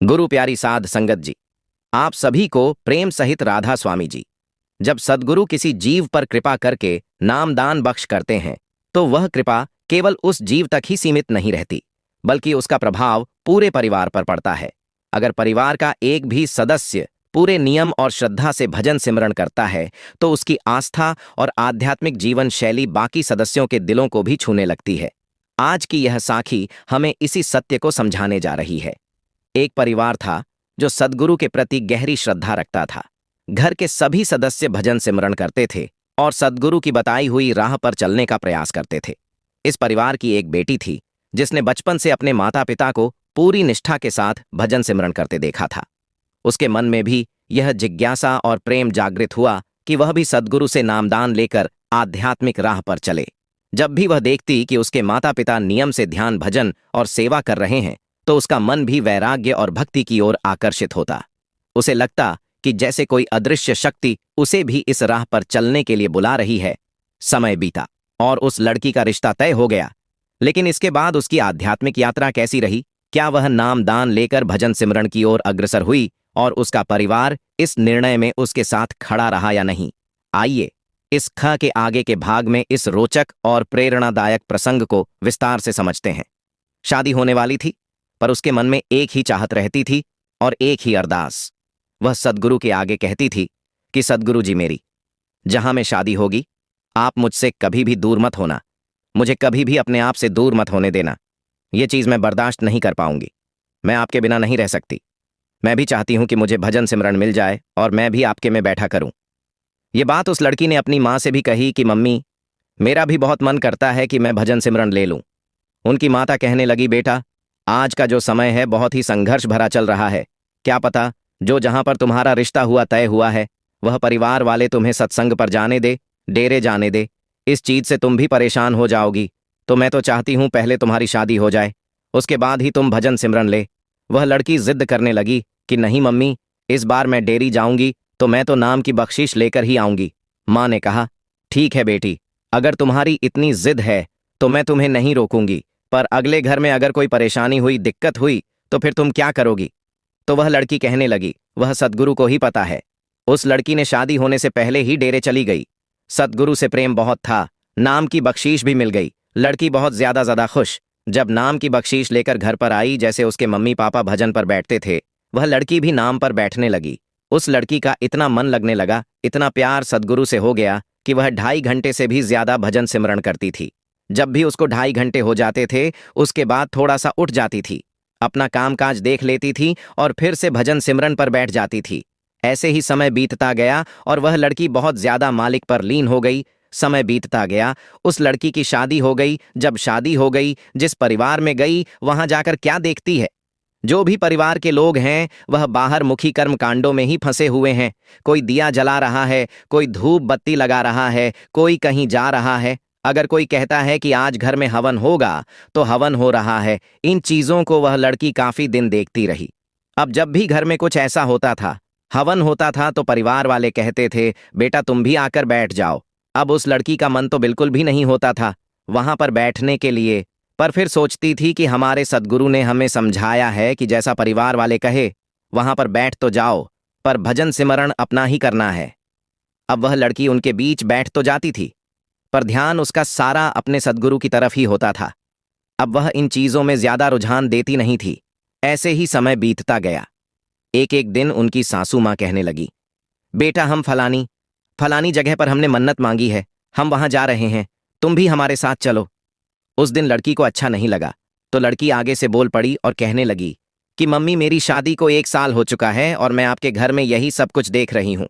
गुरु प्यारी साध संगत जी, आप सभी को प्रेम सहित राधा स्वामी जी। जब सद्गुरु किसी जीव पर कृपा करके नामदान बख्श करते हैं तो वह कृपा केवल उस जीव तक ही सीमित नहीं रहती, बल्कि उसका प्रभाव पूरे परिवार पर पड़ता है। अगर परिवार का एक भी सदस्य पूरे नियम और श्रद्धा से भजन सिमरण करता है तो उसकी आस्था और आध्यात्मिक जीवन शैली बाकी सदस्यों के दिलों को भी छूने लगती है। आज की यह साखी हमें इसी सत्य को समझाने जा रही है। एक परिवार था जो सद्गुरु के प्रति गहरी श्रद्धा रखता था। घर के सभी सदस्य भजन सिमरण करते थे और सद्गुरु की बताई हुई राह पर चलने का प्रयास करते थे। इस परिवार की एक बेटी थी जिसने बचपन से अपने माता पिता को पूरी निष्ठा के साथ भजन सिमरण करते देखा था। उसके मन में भी यह जिज्ञासा और प्रेम जागृत हुआ कि वह भी सद्गुरु से नामदान लेकर आध्यात्मिक राह पर चले। जब भी वह देखती कि उसके माता पिता नियम से ध्यान भजन और सेवा कर रहे हैं तो उसका मन भी वैराग्य और भक्ति की ओर आकर्षित होता। उसे लगता कि जैसे कोई अदृश्य शक्ति उसे भी इस राह पर चलने के लिए बुला रही है। समय बीता और उस लड़की का रिश्ता तय हो गया, लेकिन इसके बाद उसकी आध्यात्मिक यात्रा कैसी रही? क्या वह नाम दान लेकर भजन सिमरण की ओर अग्रसर हुई और उसका परिवार इस निर्णय में उसके साथ खड़ा रहा या नहीं? आइए इस ख के आगे के भाग में इस रोचक और प्रेरणादायक प्रसंग को विस्तार से समझते हैं। शादी होने वाली थी, पर उसके मन में एक ही चाहत रहती थी और एक ही अरदास। वह सद्गुरु के आगे कहती थी कि सद्गुरु जी, मेरी जहां में शादी होगी आप मुझसे कभी भी दूर मत होना, मुझे कभी भी अपने आप से दूर मत होने देना। ये चीज मैं बर्दाश्त नहीं कर पाऊंगी, मैं आपके बिना नहीं रह सकती। मैं भी चाहती हूं कि मुझे भजन सिमरण मिल जाए और मैं भी आपके में बैठा करूं। ये बात उस लड़की ने अपनी माँ से भी कही कि मम्मी, मेरा भी बहुत मन करता है कि मैं भजन सिमरण ले लूं। उनकी माता कहने लगी, बेटा, आज का जो समय है बहुत ही संघर्ष भरा चल रहा है। क्या पता जो जहां पर तुम्हारा रिश्ता हुआ तय हुआ है वह परिवार वाले तुम्हें सत्संग पर जाने दे, डेरे जाने दे। इस चीज से तुम भी परेशान हो जाओगी। तो मैं तो चाहती हूं पहले तुम्हारी शादी हो जाए, उसके बाद ही तुम भजन सिमरन ले। वह लड़की जिद करने लगी कि नहीं मम्मी, इस बार मैं डेरी जाऊंगी तो मैं तो नाम की बख्शीश लेकर ही आऊंगी। माँ ने कहा, ठीक है बेटी, अगर तुम्हारी इतनी जिद है तो मैं तुम्हें नहीं रोकूंगी, पर अगले घर में अगर कोई परेशानी हुई, दिक्कत हुई तो फिर तुम क्या करोगी? तो वह लड़की कहने लगी, वह सद्गुरु को ही पता है। उस लड़की ने शादी होने से पहले ही डेरे चली गई। सद्गुरु से प्रेम बहुत था, नाम की बख्शीश भी मिल गई। लड़की बहुत ज्यादा खुश। जब नाम की बख्शीश लेकर घर पर आई, जैसे उसके मम्मी पापा भजन पर बैठते थे वह लड़की भी नाम पर बैठने लगी। उस लड़की का इतना मन लगने लगा, इतना प्यार सद्गुरु से हो गया कि वह 2.5 घंटे से भी ज्यादा भजन सिमरण करती थी। जब भी उसको 2.5 घंटे हो जाते थे उसके बाद थोड़ा सा उठ जाती थी, अपना कामकाज देख लेती थी और फिर से भजन सिमरन पर बैठ जाती थी। ऐसे ही समय बीतता गया और वह लड़की बहुत ज्यादा मालिक पर लीन हो गई। समय बीतता गया, उस लड़की की शादी हो गई। जब शादी हो गई, जिस परिवार में गई वहां जाकर क्या देखती है? जो भी परिवार के लोग हैं वह बाहर मुखी कर्म कांडों में ही फंसे हुए हैं। कोई दिया जला रहा है, कोई धूप बत्ती लगा रहा है, कोई कहीं जा रहा है। अगर कोई कहता है कि आज घर में हवन होगा तो हवन हो रहा है। इन चीजों को वह लड़की काफी दिन देखती रही। अब जब भी घर में कुछ ऐसा होता था, हवन होता था, तो परिवार वाले कहते थे, बेटा तुम भी आकर बैठ जाओ। अब उस लड़की का मन तो बिल्कुल भी नहीं होता था वहां पर बैठने के लिए, पर फिर सोचती थी कि हमारे सद्गुरु ने हमें समझाया है कि जैसा परिवार वाले कहे वहां पर बैठ तो जाओ, पर भजन सिमरण अपना ही करना है। अब वह लड़की उनके बीच बैठ तो जाती थी, पर ध्यान उसका सारा अपने सद्गुरु की तरफ ही होता था। अब वह इन चीजों में ज्यादा रुझान देती नहीं थी। ऐसे ही समय बीतता गया। एक दिन उनकी सासू माँ कहने लगी, बेटा, हम फलानी जगह पर हमने मन्नत मांगी है, हम वहां जा रहे हैं, तुम भी हमारे साथ चलो। उस दिन लड़की को अच्छा नहीं लगा, तो लड़की आगे से बोल पड़ी और कहने लगी कि मम्मी, मेरी शादी को 1 साल हो चुका है और मैं आपके घर में यही सब कुछ देख रही हूं।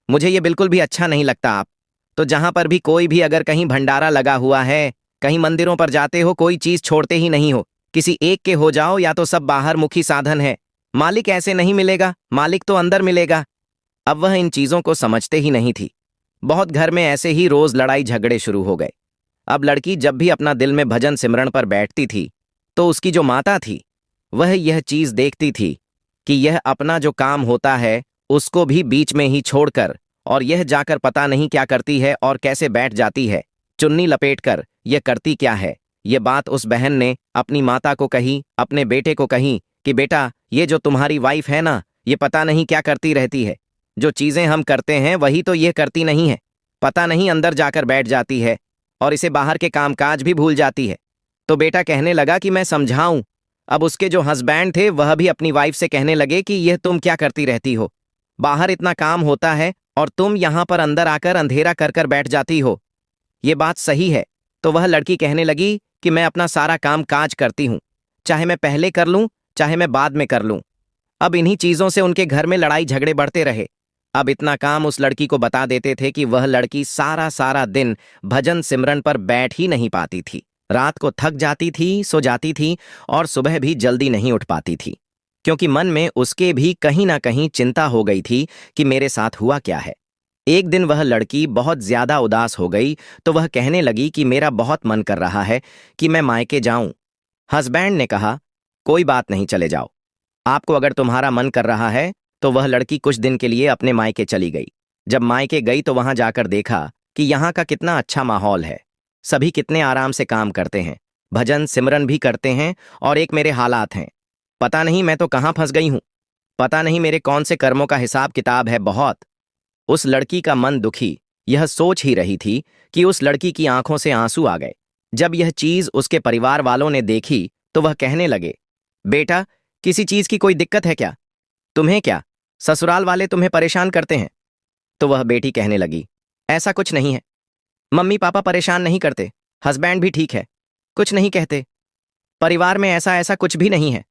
मुझे ये बिल्कुल भी अच्छा नहीं लगता। आप तो जहां पर भी कोई भी अगर कहीं भंडारा लगा हुआ है, कहीं मंदिरों पर जाते हो, कोई चीज छोड़ते ही नहीं हो। किसी एक के हो जाओ या तो सब बाहर मुखी साधन है। मालिक ऐसे नहीं मिलेगा, मालिक तो अंदर मिलेगा। अब वह इन चीजों को समझते ही नहीं थी। बहुत घर में ऐसे ही रोज लड़ाई झगड़े शुरू हो गए। अब लड़की जब भी अपना दिल में भजन सिमरण पर बैठती थी तो उसकी जो माता थी वह यह चीज देखती थी कि यह अपना जो काम होता है उसको भी बीच में ही छोड़कर और यह जाकर पता नहीं क्या करती है और कैसे बैठ जाती है, चुन्नी लपेटकर। यह करती क्या है? यह बात उस बहन ने अपनी माता को कही, अपने बेटे को कही कि बेटा, ये जो तुम्हारी वाइफ है ना, ये पता नहीं क्या करती रहती है। जो चीजें हम करते हैं वही तो ये करती नहीं है। पता नहीं अंदर जाकर बैठ जाती है और इसे बाहर के कामकाज भी भूल जाती है। तो बेटा कहने लगा कि मैं समझाऊं। अब उसके जो हस्बैंड थे वह भी अपनी वाइफ से कहने लगे कि यह तुम क्या करती रहती हो, बाहर इतना काम होता है और तुम यहां पर अंदर आकर अंधेरा कर कर बैठ जाती हो। ये बात सही है। तो वह लड़की कहने लगी कि मैं अपना सारा काम काज करती हूं, चाहे मैं पहले कर लूं चाहे मैं बाद में कर लूं। अब इन्हीं चीजों से उनके घर में लड़ाई झगड़े बढ़ते रहे। अब इतना काम उस लड़की को बता देते थे कि वह लड़की सारा सारा दिन भजन सिमरन पर बैठ ही नहीं पाती थी। रात को थक जाती थी, सो जाती थी और सुबह भी जल्दी नहीं उठ पाती थी, क्योंकि मन में उसके भी कहीं ना कहीं चिंता हो गई थी कि मेरे साथ हुआ क्या है। एक दिन वह लड़की बहुत ज्यादा उदास हो गई तो वह कहने लगी कि मेरा बहुत मन कर रहा है कि मैं मायके जाऊं। हस्बैंड ने कहा, कोई बात नहीं, चले जाओ। आपको अगर तुम्हारा मन कर रहा है तो वह लड़की कुछ दिन के लिए अपने मायके चली गई। जब मायके गई तो वहां जाकर देखा कि यहाँ का कितना अच्छा माहौल है, सभी कितने आराम से काम करते हैं, भजन सिमरन भी करते हैं और एक मेरे हालात हैं। पता नहीं मैं तो कहाँ फंस गई हूँ, पता नहीं मेरे कौन से कर्मों का हिसाब किताब है बहुत। उस लड़की का मन दुखी यह सोच ही रही थी कि उस लड़की की आंखों से आंसू आ गए। जब यह चीज उसके परिवार वालों ने देखी तो वह कहने लगे, बेटा, किसी चीज की कोई दिक्कत है क्या? तुम्हें क्या ससुराल वाले तुम्हें परेशान करते हैं? तो वह बेटी कहने लगी, ऐसा कुछ नहीं है, मम्मी पापा परेशान नहीं करते, हस्बैंड भी ठीक है, कुछ नहीं कहते, परिवार में ऐसा ऐसा कुछ भी नहीं है।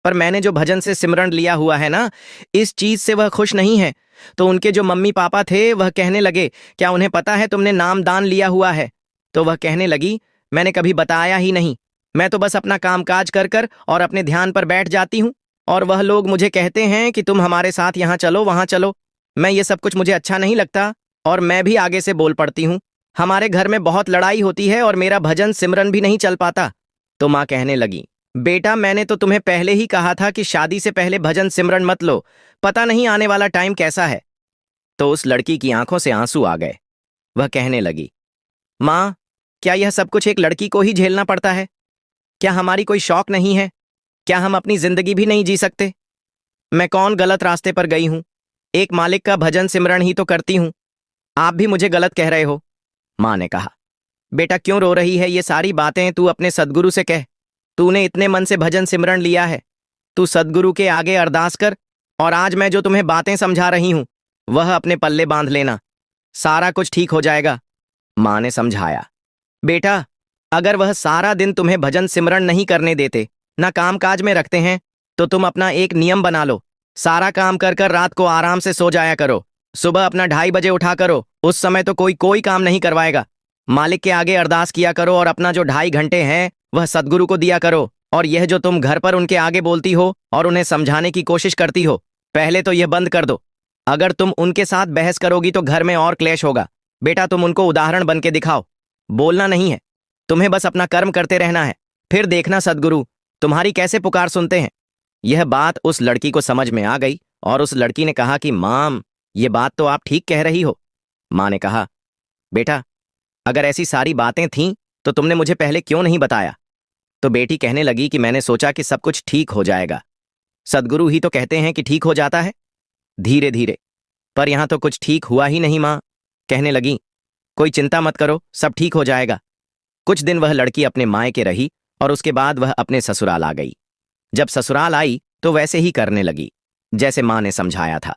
पर मैंने जो भजन से सिमरन लिया हुआ है ना, इस चीज से वह खुश नहीं है। तो उनके जो मम्मी पापा थे वह कहने लगे, क्या उन्हें पता है तुमने नाम दान लिया हुआ है? तो वह कहने लगी, मैंने कभी बताया ही नहीं, मैं तो बस अपना कामकाज कर कर और अपने ध्यान पर बैठ जाती हूँ और वह लोग मुझे कहते हैं कि तुम हमारे साथ यहाँ चलो वहां चलो। मैं ये सब कुछ मुझे अच्छा नहीं लगता और मैं भी आगे से बोल पड़ती हूँ। हमारे घर में बहुत लड़ाई होती है और मेरा भजन सिमरन भी नहीं चल पाता। तो माँ कहने लगी, बेटा, मैंने तो तुम्हें पहले ही कहा था कि शादी से पहले भजन सिमरन मत लो, पता नहीं आने वाला टाइम कैसा है। तो उस लड़की की आंखों से आंसू आ गए। वह कहने लगी, माँ, क्या यह सब कुछ एक लड़की को ही झेलना पड़ता है? क्या हमारी कोई शौक नहीं है? क्या हम अपनी जिंदगी भी नहीं जी सकते? मैं कौन गलत रास्ते पर गई हूं? एक मालिक का भजन सिमरन ही तो करती हूं, आप भी मुझे गलत कह रहे हो। माँ ने कहा, बेटा क्यों रो रही है? ये सारी बातें तू अपने सदगुरु से कह। तूने इतने मन से भजन सिमरन लिया है, तू सदगुरु के आगे अरदास कर और आज मैं जो तुम्हें बातें समझा रही हूं वह अपने पल्ले बांध लेना, सारा कुछ ठीक हो जाएगा। माँ ने समझाया, बेटा, अगर वह सारा दिन तुम्हें भजन सिमरन नहीं करने देते, ना काम काज में रखते हैं, तो तुम अपना एक नियम बना लो, सारा काम कर कर रात को आराम से सो जाया करो, सुबह अपना 2:30 बजे उठा करो, उस समय तो कोई कोई काम नहीं करवाएगा। मालिक के आगे अरदास किया करो और अपना जो 2.5 घंटे हैं वह सदगुरु को दिया करो। और यह जो तुम घर पर उनके आगे बोलती हो और उन्हें समझाने की कोशिश करती हो, पहले तो यह बंद कर दो। अगर तुम उनके साथ बहस करोगी तो घर में और क्लेश होगा। बेटा, तुम उनको उदाहरण बन के दिखाओ, बोलना नहीं है, तुम्हें बस अपना कर्म करते रहना है, फिर देखना सदगुरु तुम्हारी कैसे पुकार सुनते हैं। यह बात उस लड़की को समझ में आ गई और उस लड़की ने कहा कि माम, ये बात तो आप ठीक कह रही हो। माँ ने कहा, बेटा, अगर ऐसी सारी बातें थीं तो तुमने मुझे पहले क्यों नहीं बताया? तो बेटी कहने लगी कि मैंने सोचा कि सब कुछ ठीक हो जाएगा, सदगुरु ही तो कहते हैं कि ठीक हो जाता है धीरे धीरे, पर यहां तो कुछ ठीक हुआ ही नहीं। माँ कहने लगी, कोई चिंता मत करो, सब ठीक हो जाएगा। कुछ दिन वह लड़की अपने मायके रही और उसके बाद वह अपने ससुराल आ गई। जब ससुराल आई तो वैसे ही करने लगी जैसे माँ ने समझाया था।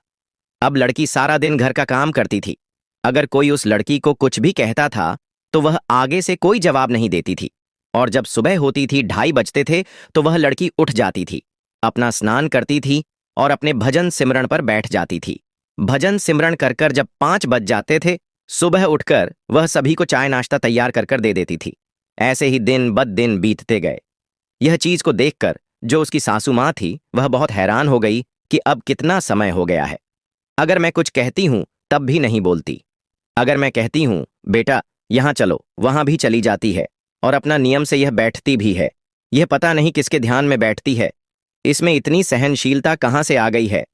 अब लड़की सारा दिन घर का काम करती थी। अगर कोई उस लड़की को कुछ भी कहता था तो वह आगे से कोई जवाब नहीं देती थी। और जब सुबह होती थी, 2:30 बजते थे, तो वह लड़की उठ जाती थी, अपना स्नान करती थी और अपने भजन सिमरन पर बैठ जाती थी। भजन सिमरन कर कर जब 5 बज जाते थे, सुबह उठकर वह सभी को चाय नाश्ता तैयार कर कर दे देती थी। ऐसे ही दिन बद दिन बीतते गए। यह चीज को देखकर जो उसकी सासू माँ थी वह बहुत हैरान हो गई कि अब कितना समय हो गया है। अगर मैं कुछ कहती हूं तब भी नहीं बोलती, अगर मैं कहती हूं बेटा यहां चलो, वहां भी चली जाती है और अपना नियम से यह बैठती भी है। यह पता नहीं किसके ध्यान में बैठती है, इसमें इतनी सहनशीलता कहां से आ गई है।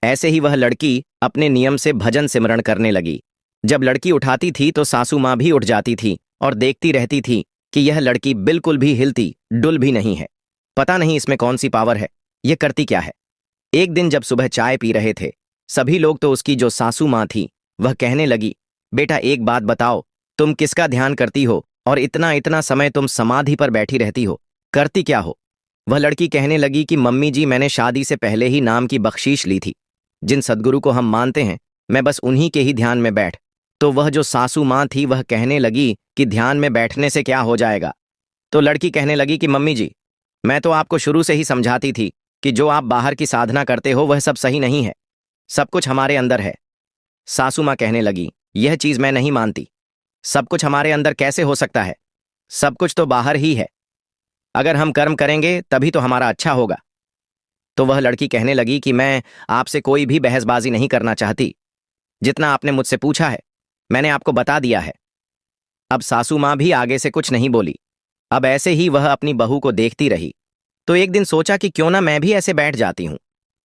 ऐसे ही वह लड़की अपने नियम से भजन सिमरन करने लगी। जब लड़की उठाती थी तो सासू माँ भी उठ जाती थी और देखती रहती थी कि यह लड़की बिल्कुल भी हिलती डुल भी नहीं है। पता नहीं इसमें कौन सी पावर है। ये करती क्या है? एक दिन जब सुबह चाय पी रहे थे, सभी लोग तो उसकी जो सासू माँ थी वह कहने लगी, बेटा एक बात बताओ, तुम किसका ध्यान करती हो और इतना इतना समय तुम समाधि पर बैठी रहती हो, करती क्या हो? वह लड़की कहने लगी कि मम्मी जी, मैंने शादी से पहले ही नाम की बख्शीश ली थी। जिन सदगुरु को हम मानते हैं, मैं बस उन्हीं के ही ध्यान में बैठ। तो वह जो सासू माँ थी वह कहने लगी कि ध्यान में बैठने से क्या हो जाएगा? तो लड़की कहने लगी कि मम्मी जी, मैं तो आपको शुरू से ही समझाती थी कि जो आप बाहर की साधना करते हो वह सब सही नहीं है, सब कुछ हमारे अंदर है। सासू माँ कहने लगी, यह चीज मैं नहीं मानती। सब कुछ हमारे अंदर कैसे हो सकता है? सब कुछ तो बाहर ही है। अगर हम कर्म करेंगे तभी तो हमारा अच्छा होगा। तो वह लड़की कहने लगी कि मैं आपसे कोई भी बहसबाजी नहीं करना चाहती। जितना आपने मुझसे पूछा है मैंने आपको बता दिया है। अब सासू माँ भी आगे से कुछ नहीं बोली। अब ऐसे ही वह अपनी बहू को देखती रही। तो एक दिन सोचा कि क्यों ना मैं भी ऐसे बैठ जाती हूँ।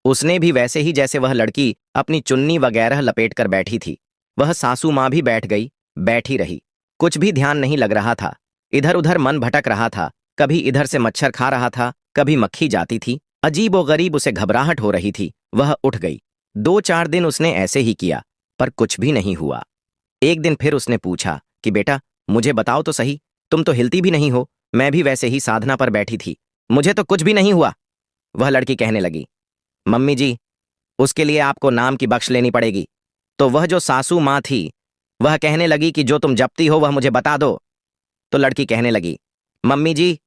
उसने भी वैसे ही जैसे वह लड़की अपनी चुन्नी वगैरह लपेट कर बैठी थी, वह सासू माँ भी बैठ गई, बैठी रही। कुछ भी ध्यान नहीं लग रहा था, इधर उधर मन भटक रहा था। कभी इधर से मच्छर खा रहा था, कभी मक्खी जाती थी। अजीब व गरीब उसे घबराहट हो रही थी। वह उठ गई। 2-4 दिन उसने ऐसे ही किया, पर कुछ भी नहीं हुआ। एक दिन फिर उसने पूछा कि बेटा मुझे बताओ तो सही, तुम तो हिलती भी नहीं हो, मैं भी वैसे ही साधना पर बैठी थी, मुझे तो कुछ भी नहीं हुआ। वह लड़की कहने लगी, मम्मी जी, उसके लिए आपको नाम की बख्श लेनी पड़ेगी। तो वह जो सासू माँ थी वह कहने लगी कि जो तुम जपती हो वह मुझे बता दो। तो लड़की कहने लगी, मम्मी जी,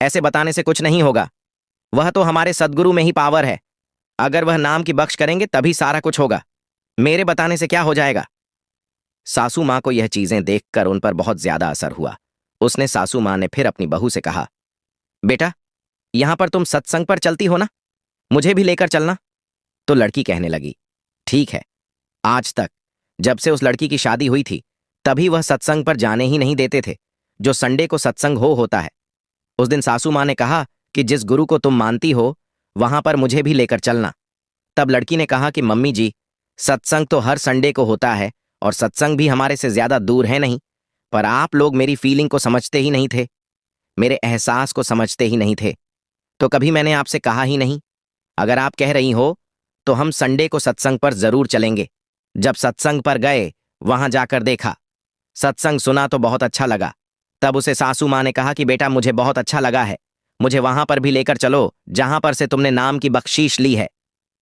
ऐसे बताने से कुछ नहीं होगा, वह तो हमारे सदगुरु में ही पावर है। अगर वह नाम की बख्श करेंगे तभी सारा कुछ होगा, मेरे बताने से क्या हो जाएगा? सासू माँ को यह चीजें देखकर उन पर बहुत ज्यादा असर हुआ। उसने सासू माँ ने फिर अपनी बहू से कहा, बेटा यहां पर तुम सत्संग पर चलती हो ना, मुझे भी लेकर चलना। तो लड़की कहने लगी, ठीक है। आज तक जब से उस लड़की की शादी हुई थी तभी वह सत्संग पर जाने ही नहीं देते थे, जो संडे को सत्संग होता है। उस दिन सासू माँ ने कहा कि जिस गुरु को तुम मानती हो वहां पर मुझे भी लेकर चलना। तब लड़की ने कहा कि मम्मी जी, सत्संग तो हर संडे को होता है और सत्संग भी हमारे से ज्यादा दूर है नहीं, पर आप लोग मेरी फीलिंग को समझते ही नहीं थे, मेरे एहसास को समझते ही नहीं थे, तो कभी मैंने आपसे कहा ही नहीं। अगर आप कह रही हो तो हम संडे को सत्संग पर जरूर चलेंगे। जब सत्संग पर गए, वहां जाकर देखा, सत्संग सुना तो बहुत अच्छा लगा। तब उसे सासू माँ ने कहा कि बेटा मुझे बहुत अच्छा लगा है, मुझे वहां पर भी लेकर चलो जहां पर से तुमने नाम की बख्शीश ली है।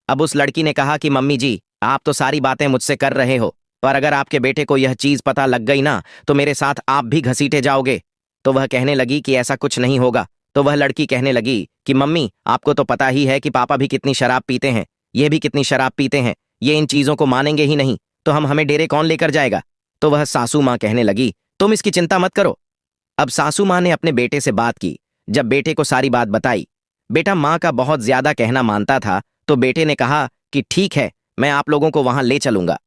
अब उस लड़की ने कहा कि मम्मी जी, आप तो सारी बातें मुझसे कर रहे हो, पर अगर आपके बेटे को यह चीज पता लग गई ना तो मेरे साथ आप भी घसीटे जाओगे। तो वह कहने लगी कि ऐसा कुछ नहीं होगा। तो वह लड़की कहने लगी कि मम्मी, आपको तो पता ही है कि पापा भी कितनी शराब पीते हैं, ये भी कितनी शराब पीते हैं, ये इन चीजों को मानेंगे ही नहीं, तो हमें डेरे कौन लेकर जाएगा? तो वह सासू माँ कहने लगी, तुम इसकी चिंता मत करो। अब सासू माँ ने अपने बेटे से बात की। जब बेटे को सारी बात बताई, बेटा माँ का बहुत ज्यादा कहना मानता था, तो बेटे ने कहा कि ठीक है, मैं आप लोगों को वहां ले चलूंगा।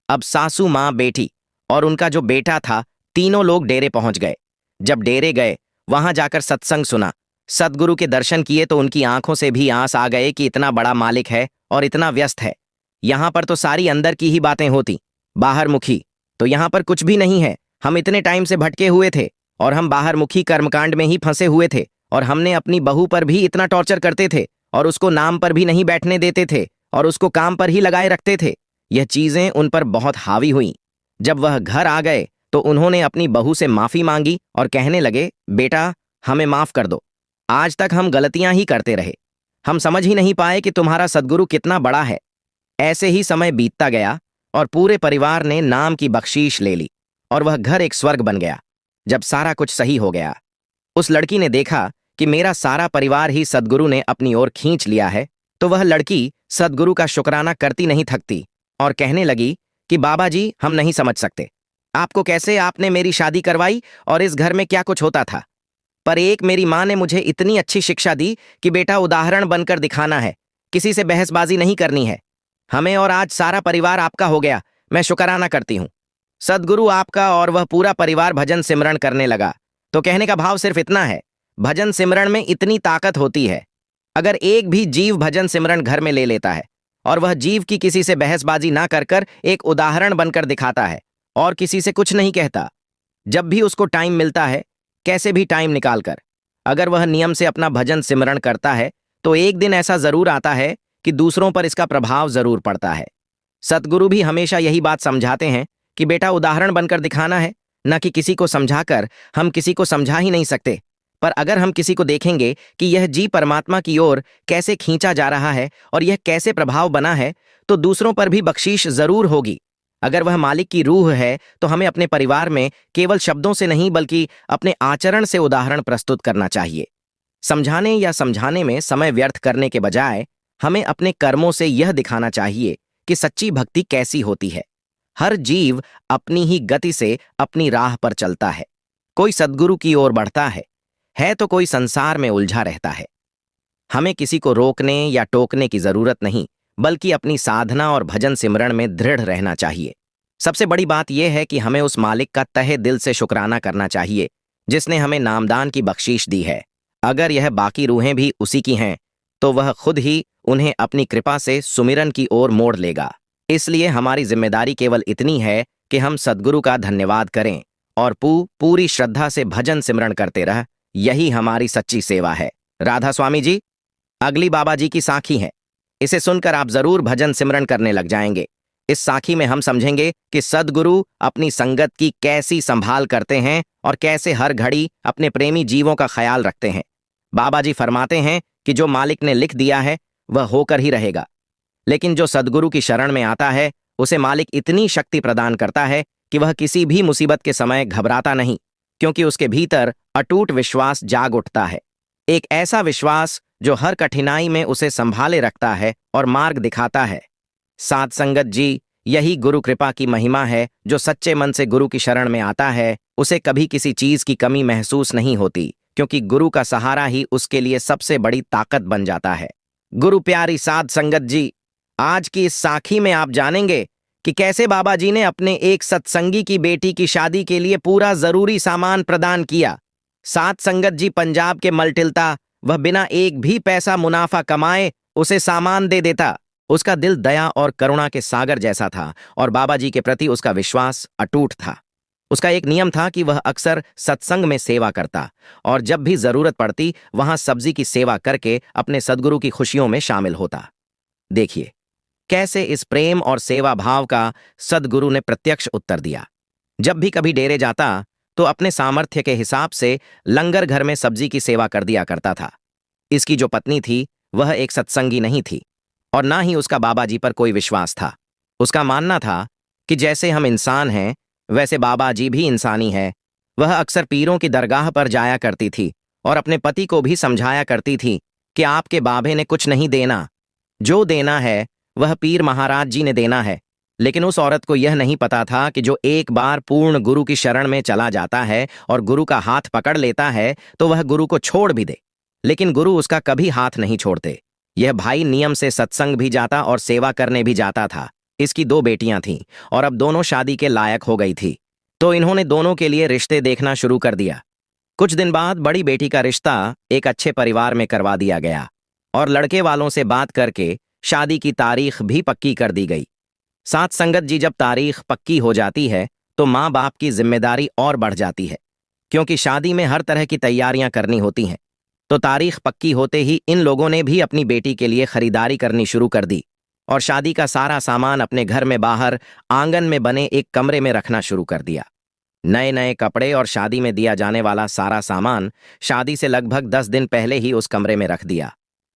अब सासू माँ, बेटी और उनका जो बेटा था, तीनों लोग डेरे पहुंच गए। जब डेरे गए, वहां जाकर सत्संग सुना, सदगुरु के दर्शन किए तो उनकी आंखों से भी आंस आ गए कि इतना बड़ा मालिक है और इतना व्यस्त है। यहां पर तो सारी अंदर की ही बातें होती, बाहर मुखी तो यहां पर कुछ भी नहीं है। हम इतने टाइम से भटके हुए थे और हम बाहर मुखी कर्मकांड में ही फंसे हुए थे, और हमने अपनी बहू पर भी इतना टॉर्चर करते थे और उसको नाम पर भी नहीं बैठने देते थे और उसको काम पर ही लगाए रखते थे। यह चीजें उन पर बहुत हावी हुई। जब वह घर आ गए तो उन्होंने अपनी बहू से माफी मांगी और कहने लगे, बेटा हमें माफ कर दो, आज तक हम गलतियां ही करते रहे, हम समझ ही नहीं पाए कि तुम्हारा सदगुरु कितना बड़ा है। ऐसे ही समय बीतता गया और पूरे परिवार ने नाम की बख्शीश ले ली और वह घर एक स्वर्ग बन गया। जब सारा कुछ सही हो गया, उस लड़की ने देखा कि मेरा सारा परिवार ही सदगुरु ने अपनी ओर खींच लिया है, तो वह लड़की सदगुरु का शुक्राना करती नहीं थकती और कहने लगी कि बाबा जी, हम नहीं समझ सकते आपको कैसे आपने मेरी शादी करवाई और इस घर में क्या कुछ होता था, पर एक मेरी माँ ने मुझे इतनी अच्छी शिक्षा दी कि बेटा उदाहरण बनकर दिखाना है, किसी से बहसबाजी नहीं करनी है। हमें और आज सारा परिवार आपका हो गया, मैं शुक्राना करती हूँ। सदगुरु आपका और वह पूरा परिवार भजन सिमरन करने लगा। तो कहने का भाव सिर्फ इतना है, भजन सिमरन में इतनी ताकत होती है। अगर एक भी जीव भजन सिमरन घर में ले लेता है और वह जीव की किसी से बहसबाजी ना कर कर एक उदाहरण बनकर दिखाता है और किसी से कुछ नहीं कहता, जब भी उसको टाइम मिलता है, कैसे भी टाइम निकालकर अगर वह नियम से अपना भजन सिमरन करता है, तो एक दिन ऐसा जरूर आता है कि दूसरों पर इसका प्रभाव जरूर पड़ता है। सतगुरु भी हमेशा यही बात समझाते हैं कि बेटा उदाहरण बनकर दिखाना है, न कि किसी को समझाकर। हम किसी को समझा ही नहीं सकते, पर अगर हम किसी को देखेंगे कि यह जीव परमात्मा की ओर कैसे खींचा जा रहा है और यह कैसे प्रभाव बना है, तो दूसरों पर भी बख्शीश जरूर होगी। अगर वह मालिक की रूह है तो हमें अपने परिवार में केवल शब्दों से नहीं बल्कि अपने आचरण से उदाहरण प्रस्तुत करना चाहिए। समझाने या समझाने में समय व्यर्थ करने के बजाय हमें अपने कर्मों से यह दिखाना चाहिए कि सच्ची भक्ति कैसी होती है। हर जीव अपनी ही गति से अपनी राह पर चलता है। कोई सद्गुरु की ओर बढ़ता है तो कोई संसार में उलझा रहता है। हमें किसी को रोकने या टोकने की जरूरत नहीं, बल्कि अपनी साधना और भजन सिमरण में दृढ़ रहना चाहिए। सबसे बड़ी बात यह है कि हमें उस मालिक का तहे दिल से शुक्राना करना चाहिए जिसने हमें नामदान की बख्शीश दी है। अगर यह बाकी रूहें भी उसी की हैं, तो वह खुद ही उन्हें अपनी कृपा से सुमिरन की ओर मोड़ लेगा। इसलिए हमारी जिम्मेदारी केवल इतनी है कि हम सद्गुरु का धन्यवाद करें और पूरी श्रद्धा से भजन सिमरण करते रह। यही हमारी सच्ची सेवा है। राधा स्वामी जी, अगली बाबा जी की साखी है। इसे सुनकर आप जरूर भजन सिमरण करने लग जाएंगे। इस साखी में हम समझेंगे कि सद्गुरु अपनी संगत की कैसी संभाल करते हैं और कैसे हर घड़ी अपने प्रेमी जीवों का ख्याल रखते हैं। बाबा जी फरमाते हैं कि जो मालिक ने लिख दिया है वह होकर ही रहेगा, लेकिन जो सद्गुरु की शरण में आता है उसे मालिक इतनी शक्ति प्रदान करता है कि वह किसी भी मुसीबत के समय घबराता नहीं, क्योंकि उसके भीतर अटूट विश्वास जाग उठता है। एक ऐसा विश्वास जो हर कठिनाई में उसे संभाले रखता है और मार्ग दिखाता है। साध संगत जी, यही गुरु कृपा की महिमा है। जो सच्चे मन से गुरु की शरण में आता है उसे कभी किसी चीज की कमी महसूस नहीं होती, क्योंकि गुरु का सहारा ही उसके लिए सबसे बड़ी ताकत बन जाता है। गुरु प्यारी साध संगत जी, आज की इस साखी में आप जानेंगे कि कैसे बाबा जी ने अपने एक सत्संगी की बेटी की शादी के लिए पूरा जरूरी सामान प्रदान किया। साध संगत जी, पंजाब के मल्टिलता वह बिना एक भी पैसा मुनाफा कमाए उसे सामान दे देता। उसका दिल दया और करुणा के सागर जैसा था और बाबा जी के प्रति उसका विश्वास अटूट था। उसका एक नियम था कि वह अक्सर सत्संग में सेवा करता और जब भी जरूरत पड़ती वहां सब्जी की सेवा करके अपने सद्गुरु की खुशियों में शामिल होता। देखिए कैसे इस प्रेम और सेवा भाव का सद्गुरु ने प्रत्यक्ष उत्तर दिया। जब भी कभी डेरे जाता तो अपने सामर्थ्य के हिसाब से लंगर घर में सब्जी की सेवा कर दिया करता था। इसकी जो पत्नी थी वह एक सत्संगी नहीं थी और ना ही उसका बाबा जी पर कोई विश्वास था। उसका मानना था कि जैसे हम इंसान हैं वैसे बाबा जी भी इंसानी है। वह अक्सर पीरों की दरगाह पर जाया करती थी और अपने पति को भी समझाया करती थी कि आपके बाबे ने कुछ नहीं देना, जो देना है वह पीर महाराज जी ने देना है। लेकिन उस औरत को यह नहीं पता था कि जो एक बार पूर्ण गुरु की शरण में चला जाता है और गुरु का हाथ पकड़ लेता है तो वह गुरु को छोड़ भी दे, लेकिन गुरु उसका कभी हाथ नहीं छोड़ते। यह भाई नियम से सत्संग भी जाता और सेवा करने भी जाता था। इसकी 2 बेटियां थीं और अब दोनों शादी के लायक हो गई थी, तो इन्होंने दोनों के लिए रिश्ते देखना शुरू कर दिया। कुछ दिन बाद बड़ी बेटी का रिश्ता एक अच्छे परिवार में करवा दिया गया और लड़के वालों से बात करके शादी की तारीख भी पक्की कर दी गई। साथ संगत जी, जब तारीख पक्की हो जाती है तो माँ बाप की जिम्मेदारी और बढ़ जाती है, क्योंकि शादी में हर तरह की तैयारियां करनी होती हैं। तो तारीख पक्की होते ही इन लोगों ने भी अपनी बेटी के लिए खरीदारी करनी शुरू कर दी और शादी का सारा सामान अपने घर में बाहर आंगन में बने एक कमरे में रखना शुरू कर दिया। नए नए कपड़े और शादी में दिया जाने वाला सारा सामान शादी से लगभग 10 दिन पहले ही उस कमरे में रख दिया।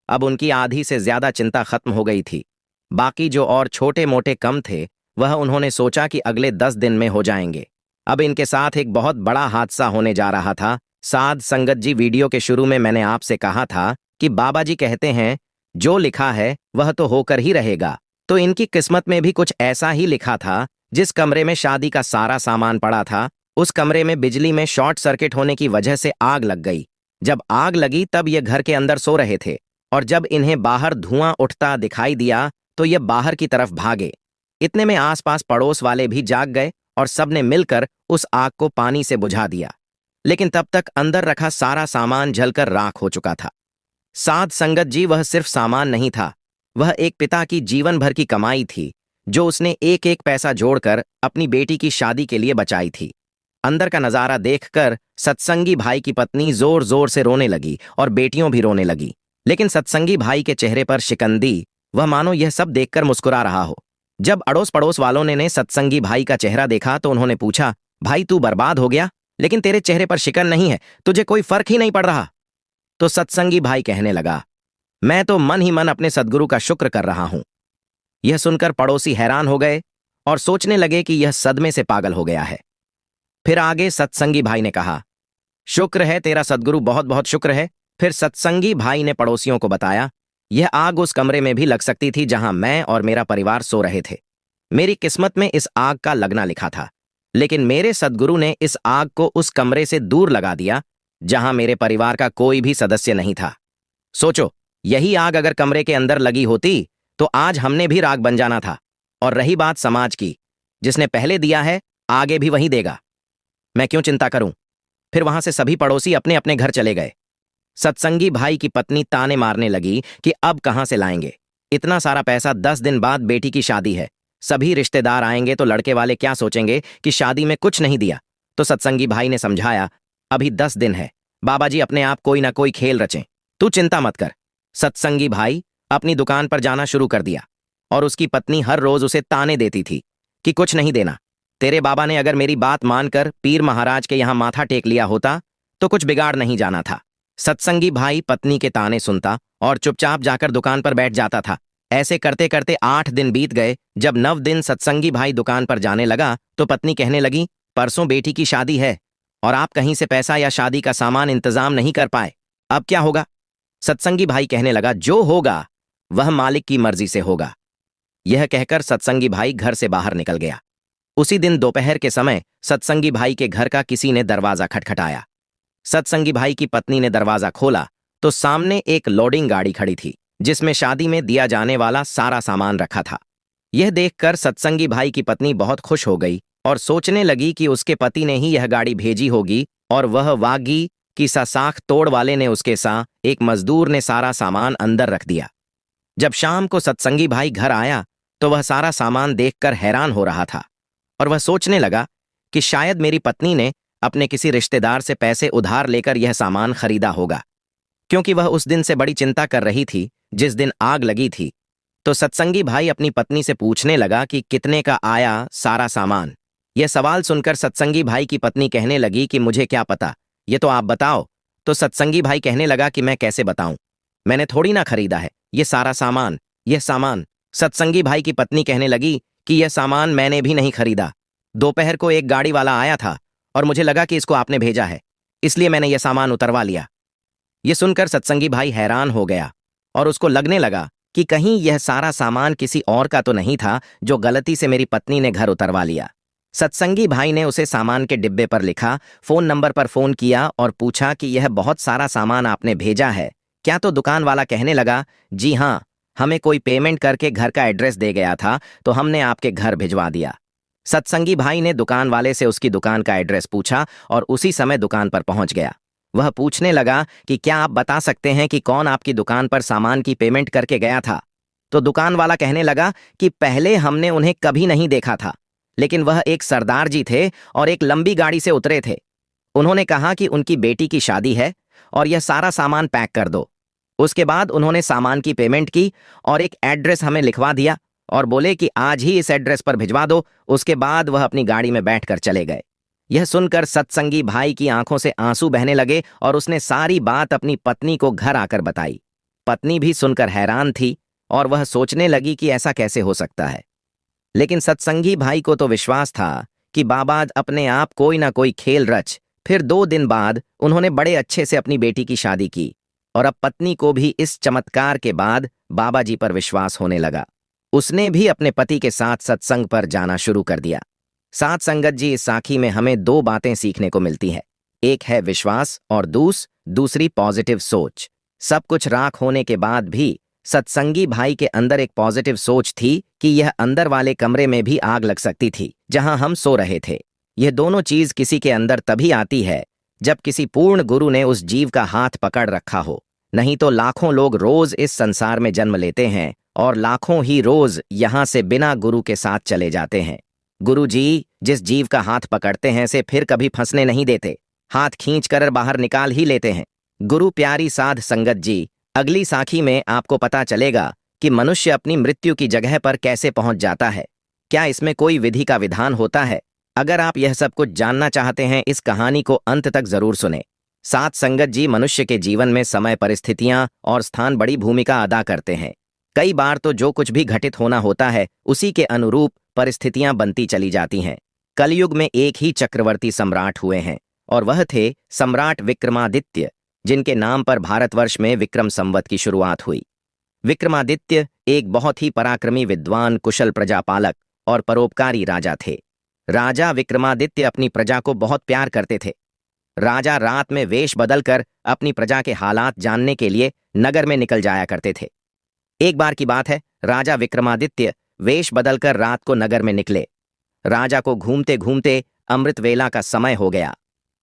अब उनकी आधी से ज्यादा चिंता खत्म हो गई थी। बाकी जो और छोटे मोटे कम थे वह उन्होंने सोचा कि अगले 10 दिन में हो जाएंगे। अब इनके साथ एक बहुत बड़ा हादसा होने जा रहा था। साध संगत जी, वीडियो के शुरू में मैंने आपसे कहा था कि बाबा जी कहते हैं जो लिखा है वह तो होकर ही रहेगा। तो इनकी किस्मत में भी कुछ ऐसा ही लिखा था। जिस कमरे में शादी का सारा सामान पड़ा था उस कमरे में बिजली में शॉर्ट सर्किट होने की वजह से आग लग गई। जब आग लगी तब ये घर के अंदर सो रहे थे और जब इन्हें बाहर धुआं उठता दिखाई दिया तो ये बाहर की तरफ भागे। इतने में आसपास पड़ोस वाले भी जाग गए और सबने मिलकर उस आग को पानी से बुझा दिया, लेकिन तब तक अंदर रखा सारा सामान जलकर राख हो चुका था। साध संगत जी, वह सिर्फ सामान नहीं था, वह एक पिता की जीवन भर की कमाई थी जो उसने एक एक पैसा जोड़कर अपनी बेटी की शादी के लिए बचाई थी। अंदर का नजारा देखकर सत्संगी भाई की पत्नी जोर जोर से रोने लगी और बेटियों भी रोने लगी। लेकिन सत्संगी भाई के चेहरे पर शिकंदी, वह मानो यह सब देखकर मुस्कुरा रहा हो। जब अड़ोस पड़ोस वालों ने सत्संगी भाई का चेहरा देखा तो उन्होंने पूछा, भाई तू बर्बाद हो गया, लेकिन तेरे चेहरे पर शिकन नहीं है, तुझे कोई फर्क ही नहीं पड़ रहा। तो सत्संगी भाई कहने लगा, मैं तो मन ही मन अपने सद्गुरु का शुक्र कर रहा हूं। यह सुनकर पड़ोसी हैरान हो गए और सोचने लगे कि यह सदमे से पागल हो गया है। फिर आगे सत्संगी भाई ने कहा, शुक्र है तेरा सद्गुरु, बहुत बहुत शुक्र है। फिर सत्संगी भाई ने पड़ोसियों को बताया, यह आग उस कमरे में भी लग सकती थी जहां मैं और मेरा परिवार सो रहे थे। मेरी किस्मत में इस आग का लगना लिखा था, लेकिन मेरे सद्गुरु ने इस आग को उस कमरे से दूर लगा दिया जहां मेरे परिवार का कोई भी सदस्य नहीं था। सोचो, यही आग अगर कमरे के अंदर लगी होती तो आज हमने भी राख बन जाना था। और रही बात समाज की, जिसने पहले दिया है आगे भी वही देगा, मैं क्यों चिंता करूं। फिर वहां से सभी पड़ोसी अपने अपने घर चले गए। सत्संगी भाई की पत्नी ताने मारने लगी कि अब कहां से लाएंगे इतना सारा पैसा, 10 दिन बाद बेटी की शादी है, सभी रिश्तेदार आएंगे तो लड़के वाले क्या सोचेंगे कि शादी में कुछ नहीं दिया। तो सत्संगी भाई ने समझाया, अभी 10 दिन है, बाबा जी अपने आप कोई ना कोई खेल रचें, तू चिंता मत कर। सत्संगी भाई अपनी दुकान पर जाना शुरू कर दिया और उसकी पत्नी हर रोज उसे ताने देती थी कि कुछ नहीं देना, तेरे बाबा ने अगर मेरी बात मानकर पीर महाराज के यहां माथा टेक लिया होता तो कुछ बिगाड़ नहीं जाना था। सत्संगी भाई पत्नी के ताने सुनता और चुपचाप जाकर दुकान पर बैठ जाता था। ऐसे करते करते 8 दिन बीत गए। जब 9 दिन सत्संगी भाई दुकान पर जाने लगा तो पत्नी कहने लगी, परसों बेटी की शादी है और आप कहीं से पैसा या शादी का सामान इंतजाम नहीं कर पाए, अब क्या होगा। सत्संगी भाई कहने लगा, जो होगा वह मालिक की मर्जी से होगा। यह कहकर सत्संगी भाई घर से बाहर निकल गया। उसी दिन दोपहर के समय सत्संगी भाई के घर का किसी ने दरवाजा खटखटाया। सत्संगी भाई की पत्नी ने दरवाजा खोला तो सामने एक लोडिंग गाड़ी खड़ी थी जिसमें शादी में दिया जाने वाला सारा सामान रखा था। यह देखकर सत्संगी भाई की पत्नी बहुत खुश हो गई और सोचने लगी कि उसके पति ने ही यह गाड़ी भेजी होगी और वह वागी कि साख तोड़ वाले ने उसके साथ एक मजदूर ने सारा सामान अंदर रख दिया। जब शाम को सत्संगी भाई घर आया तो वह सारा सामान देखकर हैरान हो रहा था और वह सोचने लगा कि शायद मेरी पत्नी ने अपने किसी रिश्तेदार से पैसे उधार लेकर यह सामान खरीदा होगा, क्योंकि वह उस दिन से बड़ी चिंता कर रही थी जिस दिन आग लगी थी। तो सत्संगी भाई अपनी पत्नी से पूछने लगा कि कितने का आया सारा सामान। यह सवाल सुनकर सत्संगी भाई की पत्नी कहने लगी कि मुझे क्या पता, ये तो आप बताओ। तो सत्संगी भाई कहने लगा कि मैं कैसे बताऊं, मैंने थोड़ी ना खरीदा है ये सारा सामान, यह सामान। सत्संगी भाई की पत्नी कहने लगी कि यह सामान मैंने भी नहीं खरीदा, दोपहर को एक गाड़ी वाला आया था और मुझे लगा कि इसको आपने भेजा है, इसलिए मैंने यह सामान उतरवा लिया। यह सुनकर सत्संगी भाई हैरान हो गया और उसको लगने लगा कि कहीं यह सारा सामान किसी और का तो नहीं था जो गलती से मेरी पत्नी ने घर उतरवा लिया। सत्संगी भाई ने उसे सामान के डिब्बे पर लिखा, फोन नंबर पर फोन किया और पूछा कि यह बहुत सारा सामान आपने भेजा है क्या। तो दुकान वाला कहने लगा, जी हां, हमें कोई पेमेंट करके घर का एड्रेस दे गया था तो हमने आपके घर भिजवा दिया। सत्संगी भाई ने दुकान वाले से उसकी दुकान का एड्रेस पूछा और उसी समय दुकान पर पहुंच गया। वह पूछने लगा कि क्या आप बता सकते हैं कि कौन आपकी दुकान पर सामान की पेमेंट करके गया था। तो दुकान वाला कहने लगा कि पहले हमने उन्हें कभी नहीं देखा था, लेकिन वह एक सरदार जी थे और एक लंबी गाड़ी से उतरे थे। उन्होंने कहा कि उनकी बेटी की शादी है और यह सारा सामान पैक कर दो। उसके बाद उन्होंने सामान की पेमेंट की और एक एड्रेस हमें लिखवा दिया और बोले कि आज ही इस एड्रेस पर भिजवा दो। उसके बाद वह अपनी गाड़ी में बैठकर चले गए। यह सुनकर सत्संगी भाई की आंखों से आंसू बहने लगे और उसने सारी बात अपनी पत्नी को घर आकर बताई। पत्नी भी सुनकर हैरान थी और वह सोचने लगी कि ऐसा कैसे हो सकता है, लेकिन सत्संगी भाई को तो विश्वास था कि बाबा अपने आप कोई ना कोई खेल रच। फिर 2 दिन बाद उन्होंने बड़े अच्छे से अपनी बेटी की शादी की और अब पत्नी को भी इस चमत्कार के बाद बाबा जी पर विश्वास होने लगा। उसने भी अपने पति के साथ सत्संग पर जाना शुरू कर दिया। साथ संगत जी, इस साखी में हमें 2 बातें सीखने को मिलती है। एक है विश्वास और दूसरी पॉजिटिव सोच। सब कुछ राख होने के बाद भी सत्संगी भाई के अंदर एक पॉजिटिव सोच थी कि यह अंदर वाले कमरे में भी आग लग सकती थी जहां हम सो रहे थे। यह दोनों चीज किसी के अंदर तभी आती है जब किसी पूर्ण गुरु ने उस जीव का हाथ पकड़ रखा हो, नहीं तो लाखों लोग रोज इस संसार में जन्म लेते हैं और लाखों ही रोज यहां से बिना गुरु के साथ चले जाते हैं। गुरु जी जिस जीव का हाथ पकड़ते हैं से फिर कभी फंसने नहीं देते, हाथ खींच कर बाहर निकाल ही लेते हैं। गुरु प्यारी साध संगत जी, अगली साखी में आपको पता चलेगा कि मनुष्य अपनी मृत्यु की जगह पर कैसे पहुंच जाता है। क्या इसमें कोई विधि का विधान होता है? अगर आप यह सब कुछ जानना चाहते हैं, इस कहानी को अंत तक जरूर सुने। साथ संगत जी, मनुष्य के जीवन में समय, परिस्थितियां और स्थान बड़ी भूमिका अदा करते हैं। कई बार तो जो कुछ भी घटित होना होता है उसी के अनुरूप परिस्थितियां बनती चली जाती हैं। कलयुग में एक ही चक्रवर्ती सम्राट हुए हैं और वह थे सम्राट विक्रमादित्य, जिनके नाम पर भारतवर्ष में विक्रम संवत की शुरुआत हुई। विक्रमादित्य एक बहुत ही पराक्रमी, विद्वान, कुशल प्रजापालक और परोपकारी राजा थे। राजा विक्रमादित्य अपनी प्रजा को बहुत प्यार करते थे। राजा रात में वेश बदलकर अपनी प्रजा के हालात जानने के लिए नगर में निकल जाया करते थे। एक बार की बात है, राजा विक्रमादित्य वेश बदलकर रात को नगर में निकले। राजा को घूमते घूमते अमृत वेला का समय हो गया।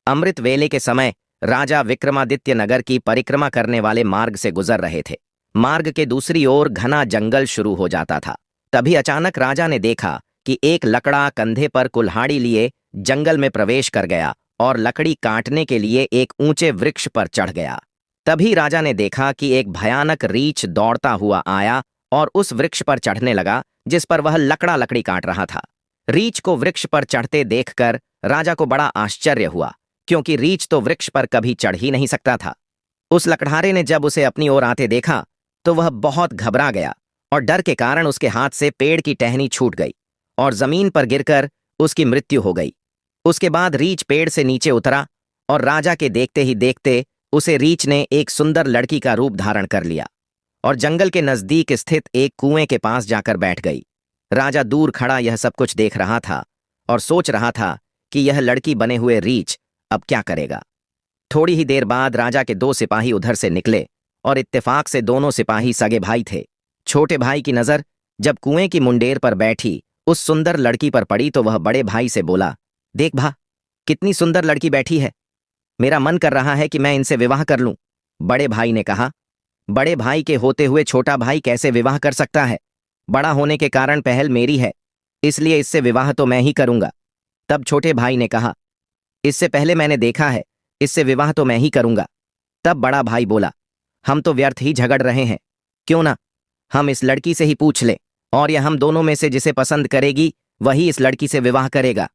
अमृत वेले के समय राजा विक्रमादित्य नगर की परिक्रमा करने वाले मार्ग से गुजर रहे थे। मार्ग के दूसरी ओर घना जंगल शुरू हो जाता था। तभी अचानक राजा ने देखा कि एक लकड़ा कंधे पर कुल्हाड़ी लिए जंगल में प्रवेश कर गया और लकड़ी काटने के लिए एक ऊंचे वृक्ष पर चढ़ गया। तभी राजा ने देखा कि एक भयानक रीछ दौड़ता हुआ आया और उस वृक्ष पर चढ़ने लगा जिस पर वह लकड़ी काट रहा था। रीछ को वृक्ष पर चढ़ते देखकर राजा को बड़ा आश्चर्य हुआ, क्योंकि रीछ तो वृक्ष पर कभी चढ़ ही नहीं सकता था। उस लकड़हारे ने जब उसे अपनी ओर आते देखा तो वह बहुत घबरा गया और डर के कारण उसके हाथ से पेड़ की टहनी छूट गई और जमीन पर गिरकर उसकी मृत्यु हो गई। उसके बाद रीछ पेड़ से नीचे उतरा और राजा के देखते ही देखते उसे रीछ ने एक सुंदर लड़की का रूप धारण कर लिया और जंगल के नजदीक स्थित एक कुएं के पास जाकर बैठ गई। राजा दूर खड़ा यह सब कुछ देख रहा था और सोच रहा था कि यह लड़की बने हुए रीछ अब क्या करेगा। थोड़ी ही देर बाद राजा के 2 सिपाही उधर से निकले और इत्तेफाक से दोनों सिपाही सगे भाई थे। छोटे भाई की नजर जब कुएं की मुंडेर पर बैठी उस सुंदर लड़की पर पड़ी तो वह बड़े भाई से बोला, देख भा, कितनी सुंदर लड़की बैठी है, मेरा मन कर रहा है कि मैं इनसे विवाह कर लूं। बड़े भाई ने कहा, बड़े भाई के होते हुए छोटा भाई कैसे विवाह कर सकता है? बड़ा होने के कारण पहल मेरी है, इसलिए इससे विवाह तो मैं ही करूंगा। तब छोटे भाई ने कहा, इससे पहले मैंने देखा है, इससे विवाह तो मैं ही करूंगा। तब बड़ा भाई बोला, हम तो व्यर्थ ही झगड़ रहे हैं, क्यों ना हम इस लड़की से ही पूछ ले और यह हम दोनों में से जिसे पसंद करेगी वही इस लड़की से विवाह करेगा।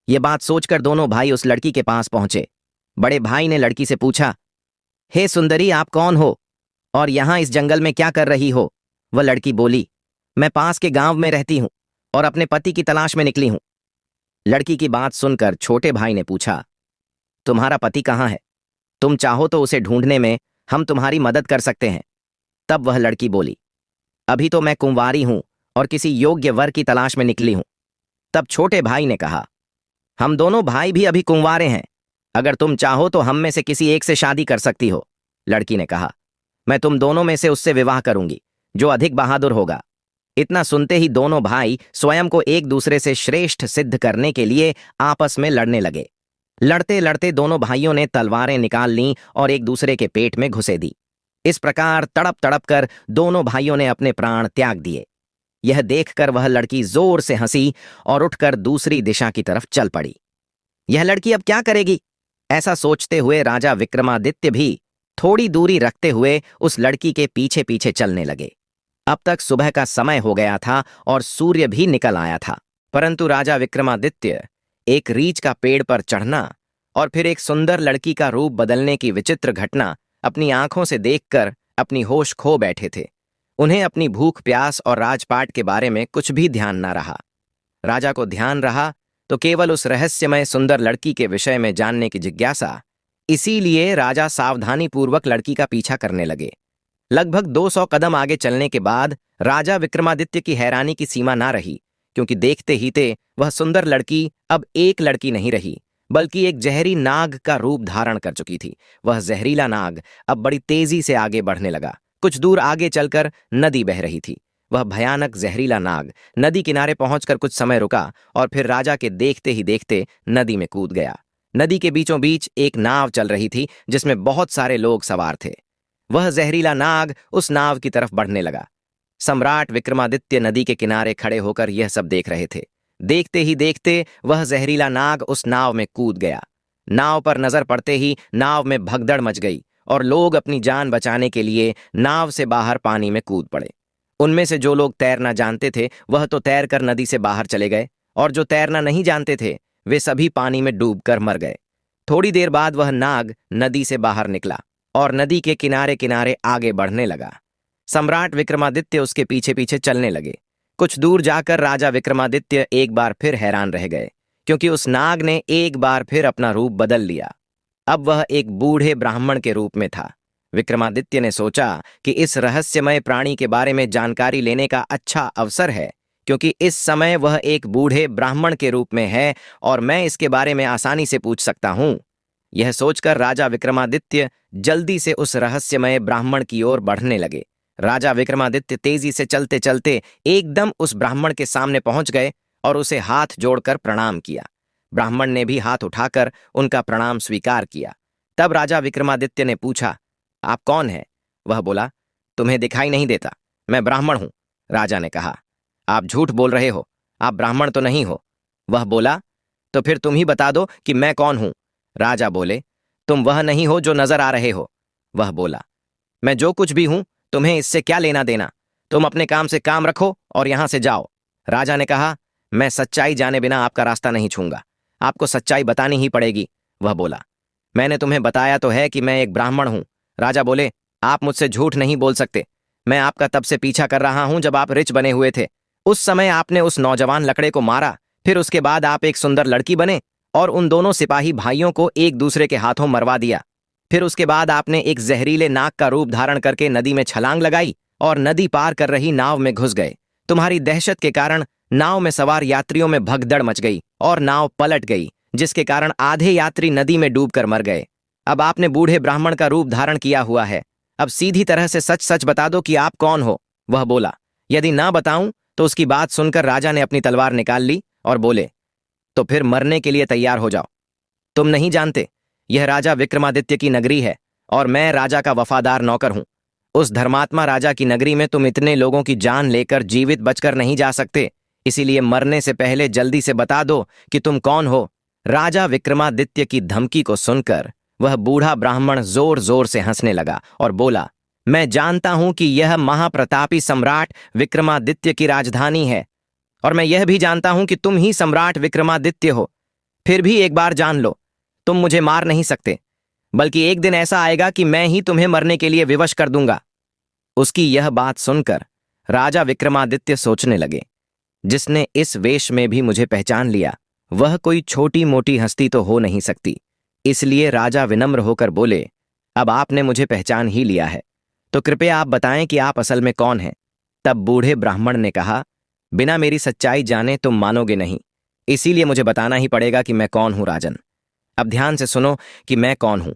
ये बात सोचकर दोनों भाई उस लड़की के पास पहुंचे। बड़े भाई ने लड़की से पूछा, हे सुंदरी, आप कौन हो और यहां इस जंगल में क्या कर रही हो? वह लड़की बोली, मैं पास के गांव में रहती हूं और अपने पति की तलाश में निकली हूं। लड़की की बात सुनकर छोटे भाई ने पूछा, तुम्हारा पति कहाँ है? तुम चाहो तो उसे ढूंढने में हम तुम्हारी मदद कर सकते हैं। तब वह लड़की बोली, अभी तो मैं कुंवारी हूं और किसी योग्य वर की तलाश में निकली हूं। तब छोटे भाई ने कहा, हम दोनों भाई भी अभी कुंवारे हैं, अगर तुम चाहो तो हम में से किसी एक से शादी कर सकती हो। लड़की ने कहा, मैं तुम दोनों में से उससे विवाह करूंगी जो अधिक बहादुर होगा। इतना सुनते ही दोनों भाई स्वयं को एक दूसरे से श्रेष्ठ सिद्ध करने के लिए आपस में लड़ने लगे। लड़ते लड़ते दोनों भाइयों ने तलवारें निकाल लीं और एक दूसरे के पेट में घुसे दी। इस प्रकार तड़प तड़प कर दोनों भाइयों ने अपने प्राण त्याग दिए। यह देखकर वह लड़की जोर से हंसी और उठकर दूसरी दिशा की तरफ चल पड़ी। यह लड़की अब क्या करेगी? ऐसा सोचते हुए राजा विक्रमादित्य भी थोड़ी दूरी रखते हुए उस लड़की के पीछे पीछे चलने लगे। अब तक सुबह का समय हो गया था और सूर्य भी निकल आया था, परंतु राजा विक्रमादित्य एक रीछ का पेड़ पर चढ़ना और फिर एक सुंदर लड़की का रूप बदलने की विचित्र घटना अपनी आंखों से देखकर अपनी होश खो बैठे थे। उन्हें अपनी भूख, प्यास और राजपाट के बारे में कुछ भी ध्यान न रहा। राजा को ध्यान रहा तो केवल उस रहस्यमय सुंदर लड़की के विषय में जानने की जिज्ञासा। इसीलिए राजा सावधानीपूर्वक लड़की का पीछा करने लगे। लगभग 200 कदम आगे चलने के बाद राजा विक्रमादित्य की हैरानी की सीमा ना रही, क्योंकि देखते ही ते वह सुंदर लड़की अब एक लड़की नहीं रही, बल्कि एक जहरी नाग का रूप धारण कर चुकी थी। वह जहरीला नाग अब बड़ी तेजी से आगे बढ़ने लगा। कुछ दूर आगे चलकर नदी बह रही थी। वह भयानक जहरीला नाग नदी किनारे पहुंचकर कुछ समय रुका और फिर राजा के देखते ही देखते नदी में कूद गया। नदी के बीचों बीच एक नाव चल रही थी जिसमें बहुत सारे लोग सवार थे। वह जहरीला नाग उस नाव की तरफ बढ़ने लगा। सम्राट विक्रमादित्य नदी के किनारे खड़े होकर यह सब देख रहे थे। देखते ही देखते वह जहरीला नाग उस नाव में कूद गया। नाव पर नजर पड़ते ही नाव में भगदड़ मच गई और लोग अपनी जान बचाने के लिए नाव से बाहर पानी में कूद पड़े। उनमें से जो लोग तैरना जानते थे वह तो तैरकर नदी से बाहर चले गए, और जो तैरना नहीं जानते थे वे सभी पानी में डूबकर मर गए। थोड़ी देर बाद वह नाग नदी से बाहर निकला और नदी के किनारे किनारे आगे बढ़ने लगा। सम्राट विक्रमादित्य उसके पीछे पीछे चलने लगे। कुछ दूर जाकर राजा विक्रमादित्य एक बार फिर हैरान रह गए, क्योंकि उस नाग ने एक बार फिर अपना रूप बदल लिया। अब वह एक बूढ़े ब्राह्मण के रूप में था। विक्रमादित्य ने सोचा कि इस रहस्यमय प्राणी के बारे में जानकारी लेने का अच्छा अवसर है, क्योंकि इस समय वह एक बूढ़े ब्राह्मण के रूप में है और मैं इसके बारे में आसानी से पूछ सकता हूं। यह सोचकर राजा विक्रमादित्य जल्दी से उस रहस्यमय ब्राह्मण की ओर बढ़ने लगे। राजा विक्रमादित्य तेजी से चलते चलते एकदम उस ब्राह्मण के सामने पहुंच गए और उसे हाथ जोड़कर प्रणाम किया। ब्राह्मण ने भी हाथ उठाकर उनका प्रणाम स्वीकार किया। तब राजा विक्रमादित्य ने पूछा, आप कौन हैं? वह बोला, तुम्हें दिखाई नहीं देता, मैं ब्राह्मण हूं। राजा ने कहा, आप झूठ बोल रहे हो, आप ब्राह्मण तो नहीं हो। वह बोला, तो फिर तुम ही बता दो कि मैं कौन हूं। राजा बोले, तुम वह नहीं हो जो नजर आ रहे हो। वह बोला, मैं जो कुछ भी हूं तुम्हें इससे क्या लेना देना, तुम अपने काम से काम रखो और यहां से जाओ। राजा ने कहा, मैं सच्चाई जाने बिना आपका रास्ता नहीं छूंगा, आपको सच्चाई बतानी ही पड़ेगी। वह बोला, मैंने तुम्हें बताया तो है कि मैं एक ब्राह्मण हूं। राजा बोले, आप मुझसे झूठ नहीं बोल सकते, मैं आपका तब से पीछा कर रहा हूं जब आप रिच बने हुए थे। उस समय आपने उस नौजवान लकड़े को मारा, फिर उसके बाद आप एक सुंदर लड़की बने और उन दोनों सिपाही भाइयों को एक दूसरे के हाथों मरवा दिया। फिर उसके बाद आपने एक जहरीले नाग का रूप धारण करके नदी में छलांग लगाई और नदी पार कर रही नाव में घुस गए। तुम्हारी दहशत के कारण नाव में सवार यात्रियों में भगदड़ मच गई और नाव पलट गई, जिसके कारण आधे यात्री नदी में डूबकर मर गए। अब आपने बूढ़े ब्राह्मण का रूप धारण किया हुआ है, अब सीधी तरह से सच सच बता दो कि आप कौन हो। वह बोला, यदि ना बताऊं तो उसकी बात सुनकर राजा ने अपनी तलवार निकाल ली और बोले, तो फिर मरने के लिए तैयार हो जाओ। तुम नहीं जानते, यह राजा विक्रमादित्य की नगरी है और मैं राजा का वफादार नौकर हूं। उस धर्मात्मा राजा की नगरी में तुम इतने लोगों की जान लेकर जीवित बचकर नहीं जा सकते, इसीलिए मरने से पहले जल्दी से बता दो कि तुम कौन हो। राजा विक्रमादित्य की धमकी को सुनकर वह बूढ़ा ब्राह्मण जोर जोर से हंसने लगा और बोला, मैं जानता हूं कि यह महाप्रतापी सम्राट विक्रमादित्य की राजधानी है, और मैं यह भी जानता हूं कि तुम ही सम्राट विक्रमादित्य हो। फिर भी एक बार जान लो, तुम मुझे मार नहीं सकते, बल्कि एक दिन ऐसा आएगा कि मैं ही तुम्हें मरने के लिए विवश कर दूंगा। उसकी यह बात सुनकर राजा विक्रमादित्य सोचने लगे, जिसने इस वेश में भी मुझे पहचान लिया वह कोई छोटी मोटी हस्ती तो हो नहीं सकती। इसलिए राजा विनम्र होकर बोले, अब आपने मुझे पहचान ही लिया है, तो कृपया आप बताएं कि आप असल में कौन हैं। तब बूढ़े ब्राह्मण ने कहा, बिना मेरी सच्चाई जाने तुम मानोगे नहीं, इसीलिए मुझे बताना ही पड़ेगा कि मैं कौन हूं। राजन, अब ध्यान से सुनो कि मैं कौन हूं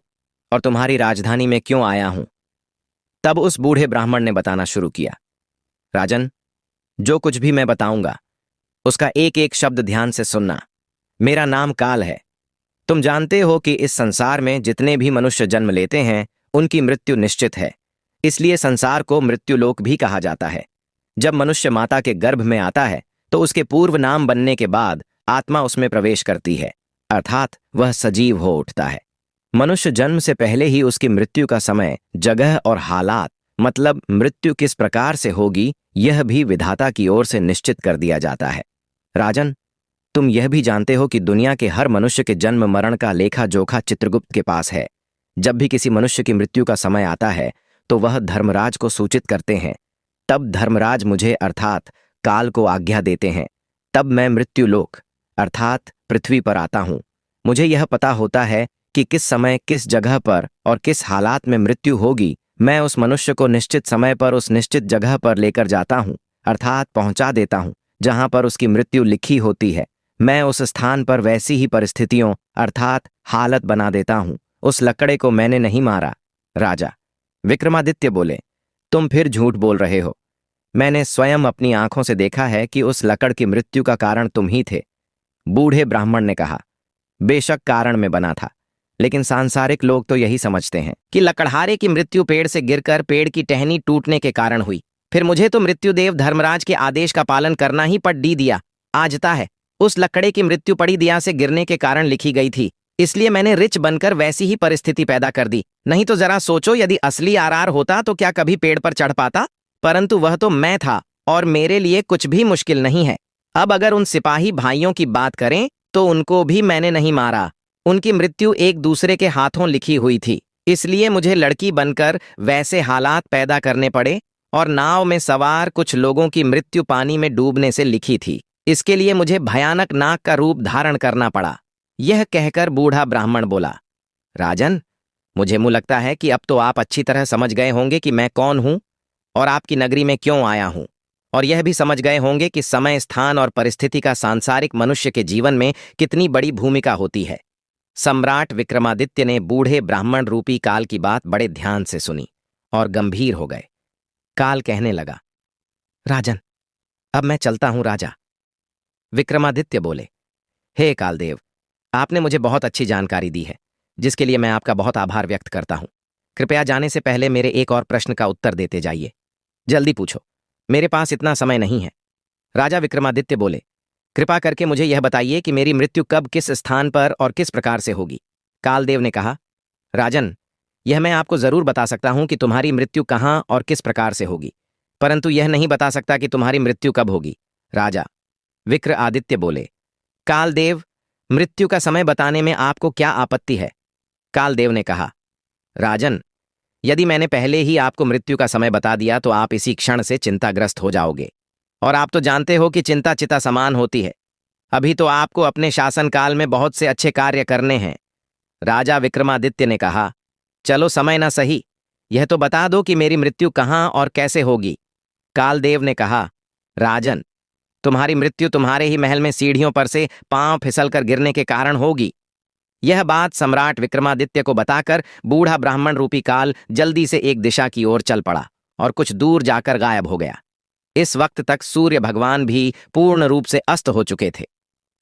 और तुम्हारी राजधानी में क्यों आया हूं। तब उस बूढ़े ब्राह्मण ने बताना शुरू किया, राजन, जो कुछ भी मैं बताऊंगा उसका एक एक शब्द ध्यान से सुनना। मेरा नाम काल है। तुम जानते हो कि इस संसार में जितने भी मनुष्य जन्म लेते हैं उनकी मृत्यु निश्चित है, इसलिए संसार को मृत्युलोक भी कहा जाता है। जब मनुष्य माता के गर्भ में आता है तो उसके पूर्व नाम बनने के बाद आत्मा उसमें प्रवेश करती है, अर्थात वह सजीव हो उठता है। मनुष्य जन्म से पहले ही उसकी मृत्यु का समय, जगह और हालात, मतलब मृत्यु किस प्रकार से होगी, यह भी विधाता की ओर से निश्चित कर दिया जाता है। राजन, तुम यह भी जानते हो कि दुनिया के हर मनुष्य के जन्म मरण का लेखा जोखा चित्रगुप्त के पास है। जब भी किसी मनुष्य की मृत्यु का समय आता है तो वह धर्मराज को सूचित करते हैं। तब धर्मराज मुझे अर्थात काल को आज्ञा देते हैं। तब मैं मृत्युलोक अर्थात पृथ्वी पर आता हूं। मुझे यह पता होता है कि किस समय, किस जगह पर और किस हालात में मृत्यु होगी। मैं उस मनुष्य को निश्चित समय पर उस निश्चित जगह पर लेकर जाता हूं, अर्थात पहुंचा देता हूं जहां पर उसकी मृत्यु लिखी होती है। मैं उस स्थान पर वैसी ही परिस्थितियों अर्थात हालत बना देता हूं। उस लकड़े को मैंने नहीं मारा। राजा विक्रमादित्य बोले, तुम फिर झूठ बोल रहे हो। मैंने स्वयं अपनी आंखों से देखा है कि उस लकड़ की मृत्यु का कारण तुम ही थे। बूढ़े ब्राह्मण ने कहा, बेशक कारण में बना था, लेकिन सांसारिक लोग तो यही समझते हैं कि लकड़हारे की मृत्यु पेड़ से गिरकर पेड़ की टहनी टूटने के कारण हुई। फिर मुझे तो मृत्युदेव धर्मराज के आदेश का पालन करना ही पड़ डी दिया। आजता है उस लकड़े की मृत्यु पड़ी दिया से गिरने के कारण लिखी गई थी, इसलिए मैंने रिच बनकर वैसी ही परिस्थिति पैदा कर दी। नहीं तो जरा सोचो, यदि असली आरआर होता तो क्या कभी पेड़ पर चढ़ पाता? परंतु वह तो मैं था और मेरे लिए कुछ भी मुश्किल नहीं है। अब अगर उन सिपाही भाइयों की बात करें तो उनको भी मैंने नहीं मारा। उनकी मृत्यु एक दूसरे के हाथों लिखी हुई थी, इसलिए मुझे लड़की बनकर वैसे हालात पैदा करने पड़े और नाव में सवार कुछ लोगों की मृत्यु पानी में डूबने से लिखी थी। इसके लिए मुझे भयानक नाग का रूप धारण करना पड़ा। यह कहकर बूढ़ा ब्राह्मण बोला, राजन, मुझे लगता है कि अब तो आप अच्छी तरह समझ गए होंगे कि मैं कौन हूं और आपकी नगरी में क्यों आया हूं, और यह भी समझ गए होंगे कि समय, स्थान और परिस्थिति का सांसारिक मनुष्य के जीवन में कितनी बड़ी भूमिका होती है। सम्राट विक्रमादित्य ने बूढ़े ब्राह्मण रूपी काल की बात बड़े ध्यान से सुनी और गंभीर हो गए। काल कहने लगा, राजन, अब मैं चलता हूं राजा। विक्रमादित्य बोले, हे कालदेव, आपने मुझे बहुत अच्छी जानकारी दी है, जिसके लिए मैं आपका बहुत आभार व्यक्त करता हूं। कृपया जाने से पहले मेरे एक और प्रश्न का उत्तर देते जाइए। जल्दी पूछो, मेरे पास इतना समय नहीं है। राजा विक्रमादित्य बोले, कृपा करके मुझे यह बताइए कि मेरी मृत्यु कब, किस स्थान पर और किस प्रकार से होगी। कालदेव ने कहा, राजन, यह मैं आपको जरूर बता सकता हूं कि तुम्हारी मृत्यु कहां और किस प्रकार से होगी, परंतु यह नहीं बता सकता कि तुम्हारी मृत्यु कब होगी। राजा विक्रमादित्य बोले, कालदेव, मृत्यु का समय बताने में आपको क्या आपत्ति है? कालदेव ने कहा, राजन, यदि मैंने पहले ही आपको मृत्यु का समय बता दिया तो आप इसी क्षण से चिंताग्रस्त हो जाओगे, और आप तो जानते हो कि चिंता चिता समान होती है। अभी तो आपको अपने शासनकाल में बहुत से अच्छे कार्य करने हैं। राजा विक्रमादित्य ने कहा, चलो समय ना सही, यह तो बता दो कि मेरी मृत्यु कहाँ और कैसे होगी। कालदेव ने कहा, राजन, तुम्हारी मृत्यु तुम्हारे ही महल में सीढ़ियों पर से पांव फिसलकर गिरने के कारण होगी। यह बात सम्राट विक्रमादित्य को बताकर बूढ़ा ब्राह्मण रूपी काल जल्दी से एक दिशा की ओर चल पड़ा और कुछ दूर जाकर गायब हो गया। इस वक्त तक सूर्य भगवान भी पूर्ण रूप से अस्त हो चुके थे।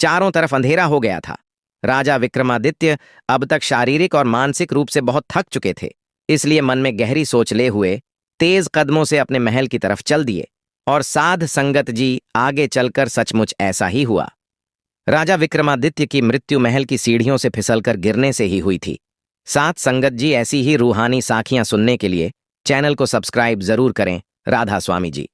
चारों तरफ अंधेरा हो गया था। राजा विक्रमादित्य अब तक शारीरिक और मानसिक रूप से बहुत थक चुके थे, इसलिए मन में गहरी सोच ले हुए तेज कदमों से अपने महल की तरफ चल दिए। और साध संगत जी, आगे चलकर सचमुच ऐसा ही हुआ। राजा विक्रमादित्य की मृत्यु महल की सीढ़ियों से फिसलकर गिरने से ही हुई थी। साथ संगत जी, ऐसी ही रूहानी साखियां सुनने के लिए चैनल को सब्सक्राइब जरूर करें। राधा स्वामी जी।